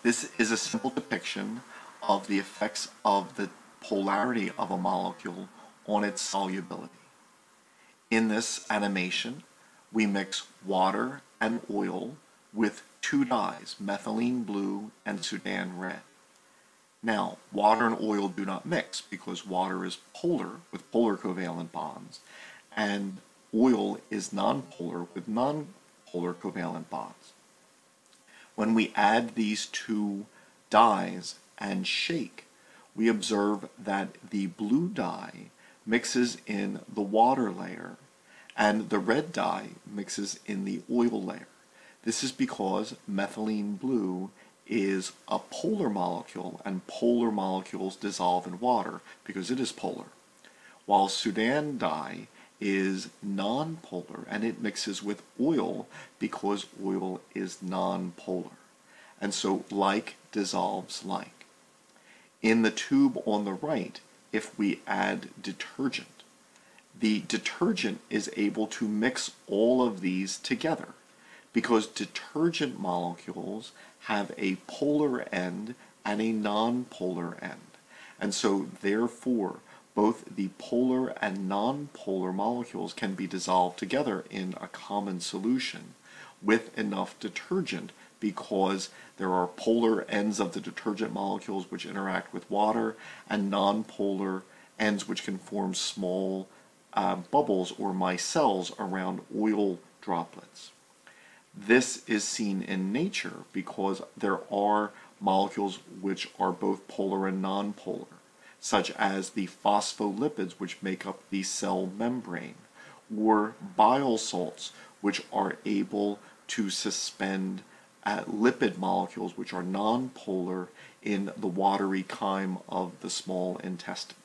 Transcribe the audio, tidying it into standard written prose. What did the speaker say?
This is a simple depiction of the effects of the polarity of a molecule on its solubility. In this animation, we mix water and oil with two dyes, methylene blue and Sudan red. Now, water and oil do not mix because water is polar with polar covalent bonds, and oil is nonpolar with nonpolar covalent bonds. When we add these two dyes and shake, we observe that the blue dye mixes in the water layer and the red dye mixes in the oil layer. This is because methylene blue is a polar molecule, and polar molecules dissolve in water because it is polar, while Sudan dye is nonpolar and it mixes with oil because oil is nonpolar. And so like dissolves like. In the tube on the right, if we add detergent, the detergent is able to mix all of these together because detergent molecules have a polar end and a nonpolar end. And so therefore, both the polar and nonpolar molecules can be dissolved together in a common solution with enough detergent because there are polar ends of the detergent molecules which interact with water and nonpolar ends which can form small bubbles or micelles around oil droplets. This is seen in nature because there are molecules which are both polar and nonpolar, such as the phospholipids which make up the cell membrane, or bile salts which are able to suspend lipid molecules which are nonpolar in the watery chyme of the small intestine.